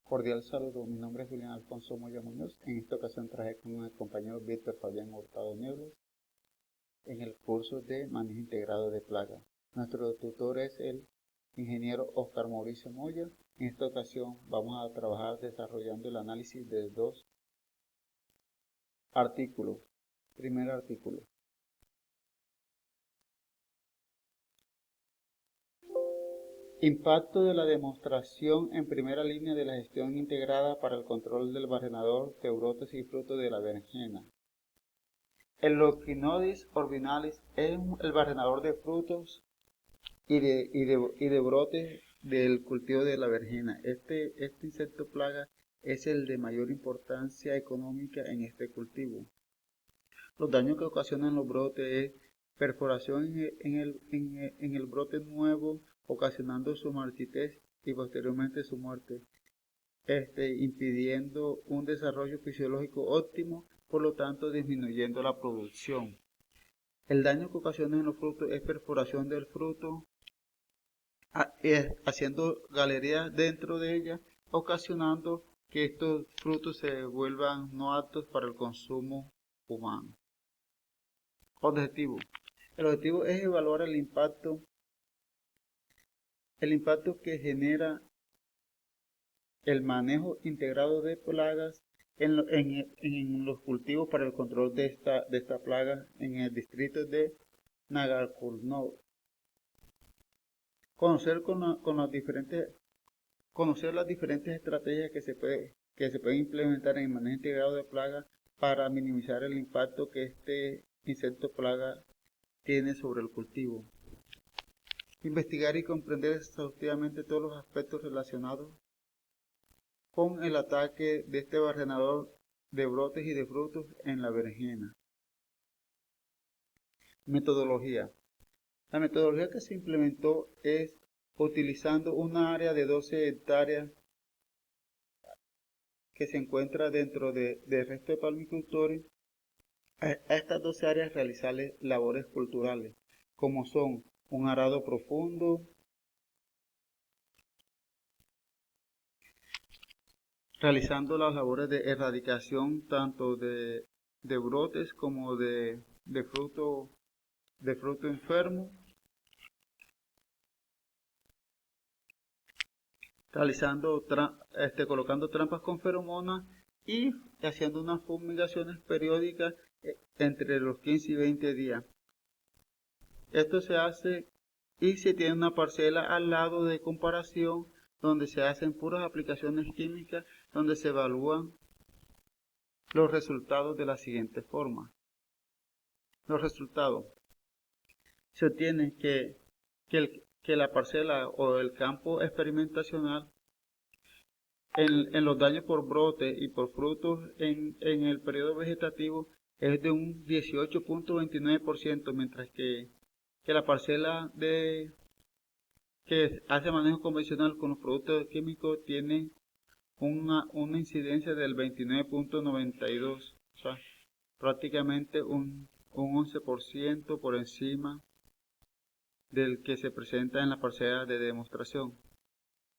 Cordial saludo, mi nombre es Julián Alfonso Moya Muñoz. En esta ocasión traje con el compañero Víctor Fabián Hurtado Niebles en el curso de manejo integrado de plagas. Nuestro tutor es el ingeniero Oscar Mauricio Moya. En esta ocasión vamos a trabajar desarrollando el análisis de dos artículos. Primer artículo. Impacto de la demostración en primera línea de la gestión integrada para el control del barrenador de brotes y frutos de la berenjena. El Leucinodes orbinalis es el barrenador de frutos y de brotes del cultivo de la berenjena. Este insecto plaga es el de mayor importancia económica en este cultivo. Los daños que ocasionan los brotes es perforación en el brote nuevo, ocasionando su marchitez y posteriormente su muerte, impidiendo un desarrollo fisiológico óptimo, por lo tanto disminuyendo la producción. El daño que ocasiona en los frutos es perforación del fruto, haciendo galerías dentro de ella, ocasionando que estos frutos se vuelvan no aptos para el consumo humano. Objetivo. El objetivo es evaluar el impacto que genera el manejo integrado de plagas en los cultivos para el control de esta plaga en el distrito de Nagarkurnov. Conocer las diferentes estrategias que se pueden implementar en el manejo integrado de plagas para minimizar el impacto que este insecto plaga tiene sobre el cultivo. Investigar y comprender exhaustivamente todos los aspectos relacionados con el ataque de este barrenador de brotes y de frutos en la berenjena. Metodología. La metodología que se implementó es utilizando una área de 12 hectáreas que se encuentra dentro del resto de palmicultores. A estas 12 áreas realizarles labores culturales, como son un arado profundo, realizando las labores de erradicación tanto de brotes como de fruto enfermo, colocando trampas con feromonas y haciendo unas fumigaciones periódicas entre los 15 y 20 días. Esto se hace y se tiene una parcela al lado de comparación donde se hacen puras aplicaciones químicas, donde se evalúan los resultados de la siguiente forma. Los resultados. Se obtiene que la parcela o el campo experimentacional en los daños por brote y por frutos en el periodo vegetativo es de un 18.29%, mientras que la parcela que hace manejo convencional con los productos químicos tiene una incidencia del 29.92%, o sea, prácticamente un 11% por encima del que se presenta en la parcela de demostración.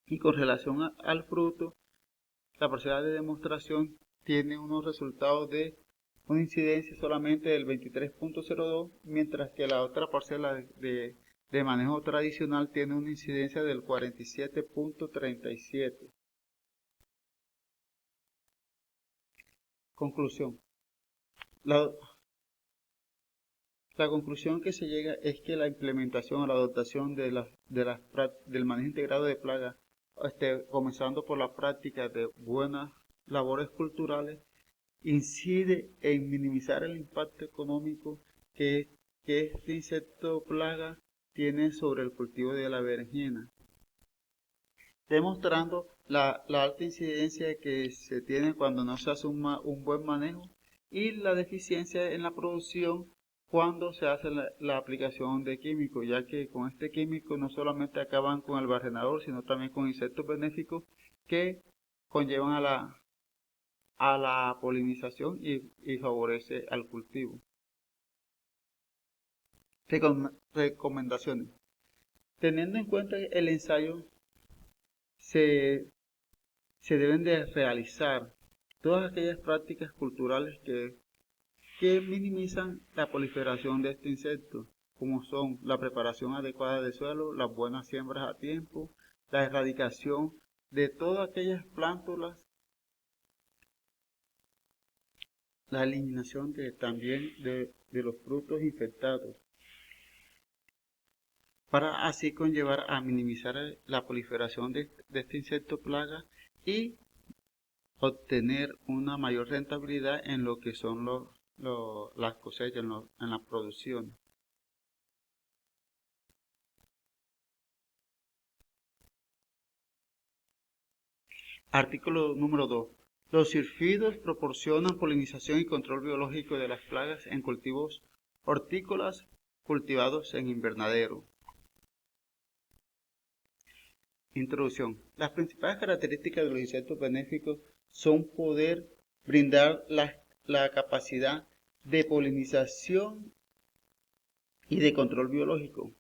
Y con relación al fruto, la parcela de demostración tiene unos resultados de una incidencia solamente del 23.02, mientras que la otra parcela de manejo tradicional tiene una incidencia del 47.37. Conclusión. La conclusión que se llega es que la implementación o la adoptación del manejo integrado de plagas, comenzando por la práctica de buenas labores culturales, incide en minimizar el impacto económico que este insecto plaga tiene sobre el cultivo de la berenjena, demostrando la alta incidencia que se tiene cuando no se hace un buen manejo y la deficiencia en la producción cuando se hace la aplicación de químicos, ya que con este químico no solamente acaban con el barrenador, sino también con insectos benéficos que conllevan a la polinización y favorece al cultivo. Recomendaciones. Teniendo en cuenta el ensayo, se se deben de realizar todas aquellas prácticas culturales que minimizan la proliferación de este insecto, como son la preparación adecuada del suelo, las buenas siembras a tiempo, la erradicación de todas aquellas plántulas, la eliminación también de los frutos infectados, para así conllevar a minimizar la proliferación de este insecto plaga y obtener una mayor rentabilidad en lo que son las cosechas, en la producción. Artículo número 2. Los sírfidos proporcionan polinización y control biológico de las plagas en cultivos hortícolas cultivados en invernadero. Introducción. Las principales características de los insectos benéficos son poder brindar la capacidad de polinización y de control biológico.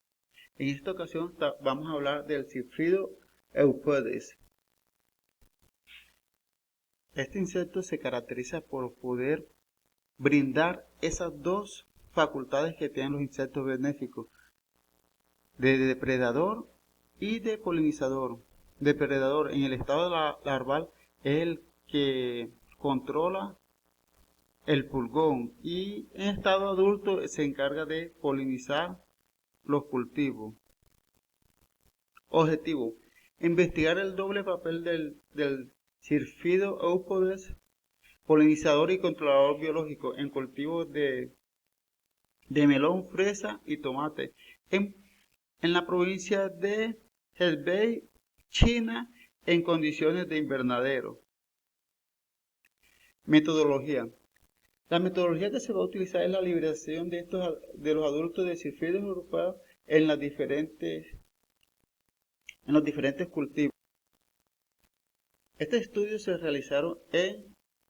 En esta ocasión vamos a hablar del sírfido Eupodes. Este insecto se caracteriza por poder brindar esas dos facultades que tienen los insectos benéficos, de depredador y de polinizador. Depredador en el estado larval es el que controla el pulgón y en estado adulto se encarga de polinizar los cultivos. Objetivo: investigar el doble papel del sírfido Eupodes, polinizador y controlador biológico en cultivos de melón, fresa y tomate en la provincia de Hebei, China, en condiciones de invernadero. Metodología. La metodología que se va a utilizar es la liberación de los adultos de sírfidos europeos en los diferentes cultivos. Estos estudios se realizaron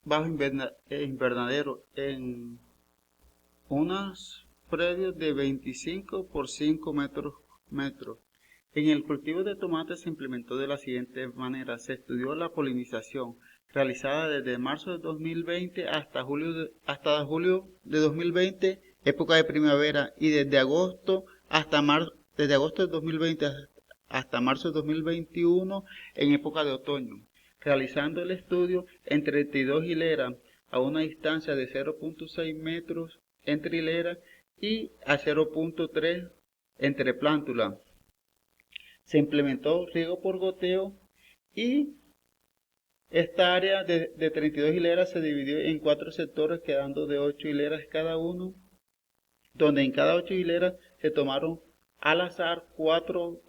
bajo invernadero en unos predios de 25 por 5 metros. En el cultivo de tomate se implementó de la siguiente manera: se estudió la polinización realizada desde marzo de 2020 hasta julio de 2020, época de primavera, y desde agosto de 2020 hasta marzo de 2021, en época de otoño, realizando el estudio en 32 hileras a una distancia de 0.6 metros entre hileras y a 0.3 entre plántulas. Se implementó riego por goteo y esta área de 32 hileras se dividió en 4 sectores, quedando de 8 hileras cada uno, donde en cada 8 hileras se tomaron al azar cuatro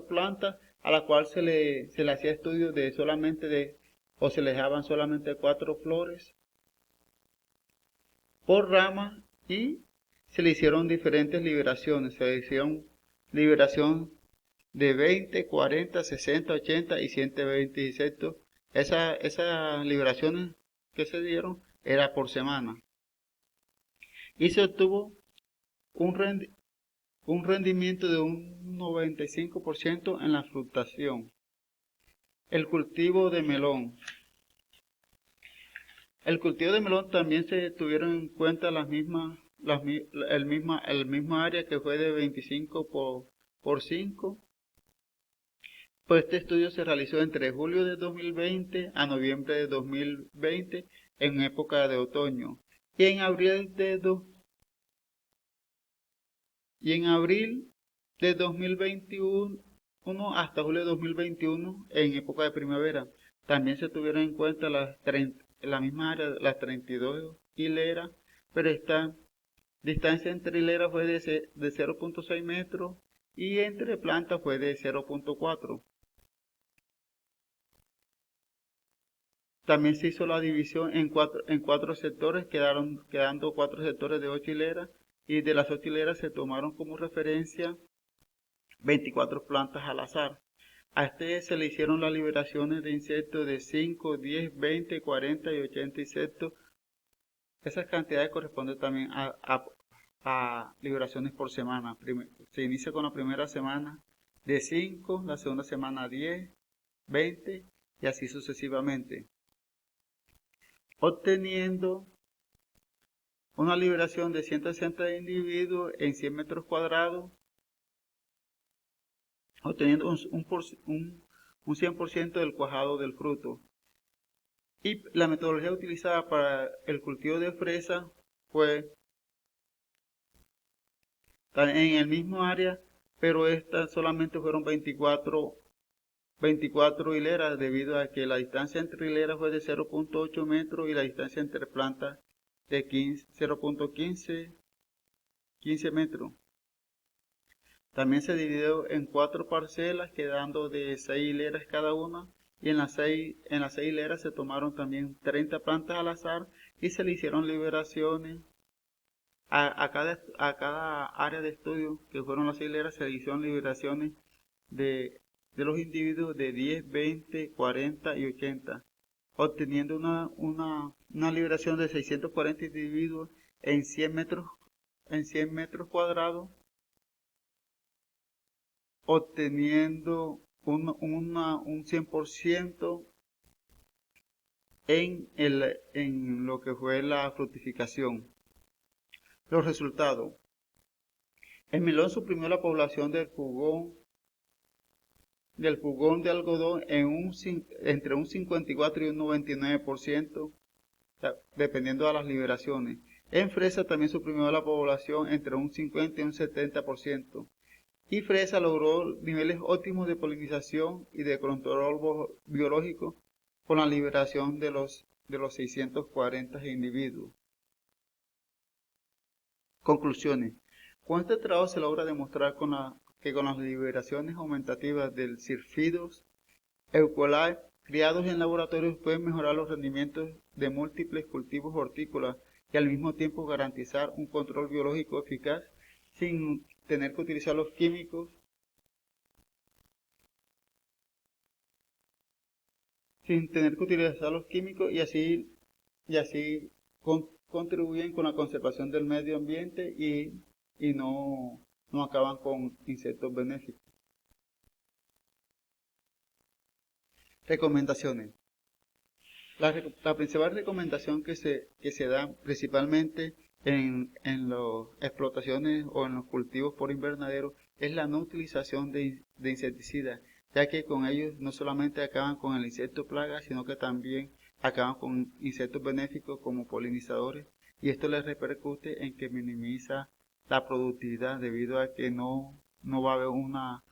plantas, a la cual se le hacía estudio o se le dejaban solamente 4 flores por rama, y se le hicieron diferentes liberaciones. Se le hicieron liberación de 20, 40, 60, 80 y 120 insectos. Esas liberaciones que se dieron era por semana. Y se obtuvo un rendimiento de un 95% en la fructación. El cultivo de melón. El cultivo de melón también se tuvieron en cuenta el misma área, que fue de 25 por 5. Pues este estudio se realizó entre julio de 2020 a noviembre de 2020, en época de otoño, y en abril de 2021 hasta julio de 2021, en época de primavera. También se tuvieron en cuenta la misma área, las 32 hileras, pero esta distancia entre hileras fue de 0.6 metros y entre plantas fue de 0.4. También se hizo la división en cuatro sectores, quedando 4 sectores de 8 hileras, y de las 8 hileras se tomaron como referencia 24 plantas al azar. A este se le hicieron las liberaciones de insectos de 5, 10, 20, 40 y 80 insectos. Esas cantidades corresponden también a liberaciones por semana. Se inicia con la primera semana de 5, la segunda semana 10, 20 y así sucesivamente, obteniendo una liberación de 160 individuos en 100 metros cuadrados, obteniendo un 100% del cuajado del fruto. Y la metodología utilizada para el cultivo de fresa fue en el mismo área, pero estas solamente fueron 24 hileras, debido a que la distancia entre hileras fue de 0.8 metros y la distancia entre plantas de 0.15 metros. También se dividió en 4 parcelas, quedando de 6 hileras cada una, y en las 6 hileras se tomaron también 30 plantas al azar y se le hicieron liberaciones a cada área de estudio, que fueron las 6 hileras, se le hicieron liberaciones de los individuos de 10, 20, 40 y 80, obteniendo una liberación de 640 individuos en 100 metros cuadrados, obteniendo un 100% en lo que fue la fructificación. Los resultados. El melón suprimió la población del fugón de algodón entre un 54 y un 99%, dependiendo de las liberaciones. En fresa también suprimió la población entre un 50 y un 70%. Y fresa logró niveles óptimos de polinización y de control biológico con la liberación de los 640 individuos. Conclusiones. Con este trabajo se logra demostrar que con las liberaciones aumentativas del Syrphidus eucoli criados en laboratorios pueden mejorar los rendimientos de múltiples cultivos hortícolas y al mismo tiempo garantizar un control biológico eficaz sin tener que utilizar los químicos, y así contribuyen con la conservación del medio ambiente y no acaban con insectos benéficos. Recomendaciones. La principal recomendación que se da principalmente en las explotaciones o en los cultivos por invernadero es la no utilización de insecticidas, ya que con ellos no solamente acaban con el insecto plaga, sino que también acaban con insectos benéficos como polinizadores, y esto les repercute en que minimiza la productividad debido a que no va a haber una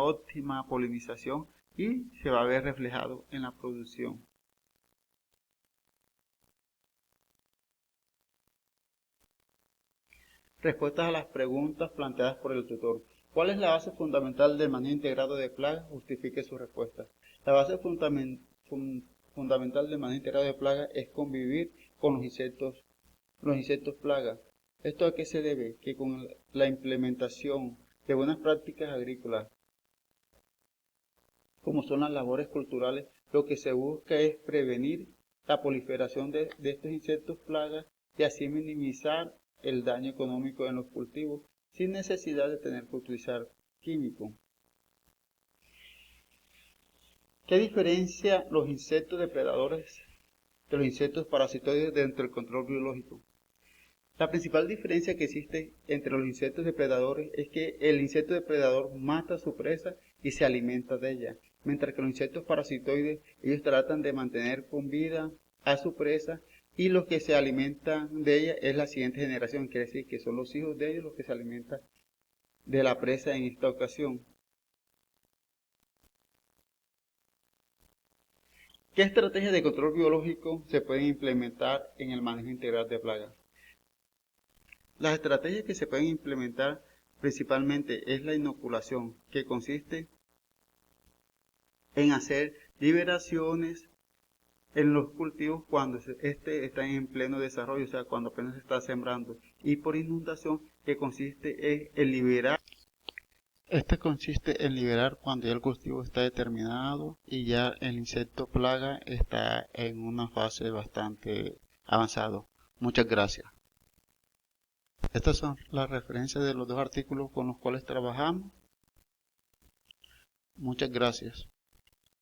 óptima polinización y se va a ver reflejado en la producción. Respuestas a las preguntas planteadas por el tutor. ¿Cuál es la base fundamental del manejo integrado de plagas? Justifique su respuesta. La base fundamental del manejo integrado de plagas es convivir con los insectos plagas. ¿Esto a qué se debe? Que con la implementación de buenas prácticas agrícolas, como son las labores culturales, lo que se busca es prevenir la proliferación de estos insectos plagas y así minimizar el daño económico en los cultivos sin necesidad de tener que utilizar químicos. ¿Qué diferencia los insectos depredadores de los insectos parasitoides dentro del control biológico? La principal diferencia que existe entre los insectos depredadores es que el insecto depredador mata a su presa y se alimenta de ella, mientras que los insectos parasitoides, ellos tratan de mantener con vida a su presa y los que se alimentan de ella es la siguiente generación, quiere decir que son los hijos de ellos los que se alimentan de la presa en esta ocasión. ¿Qué estrategias de control biológico se pueden implementar en el manejo integral de plagas? Las estrategias que se pueden implementar principalmente es la inoculación, que consiste en hacer liberaciones en los cultivos cuando están en pleno desarrollo, o sea, cuando apenas se está sembrando, y por inundación, que consiste en liberar. Este consiste en liberar cuando ya el cultivo está determinado y ya el insecto plaga está en una fase bastante avanzada. Muchas gracias. Estas son las referencias de los dos artículos con los cuales trabajamos. Muchas gracias.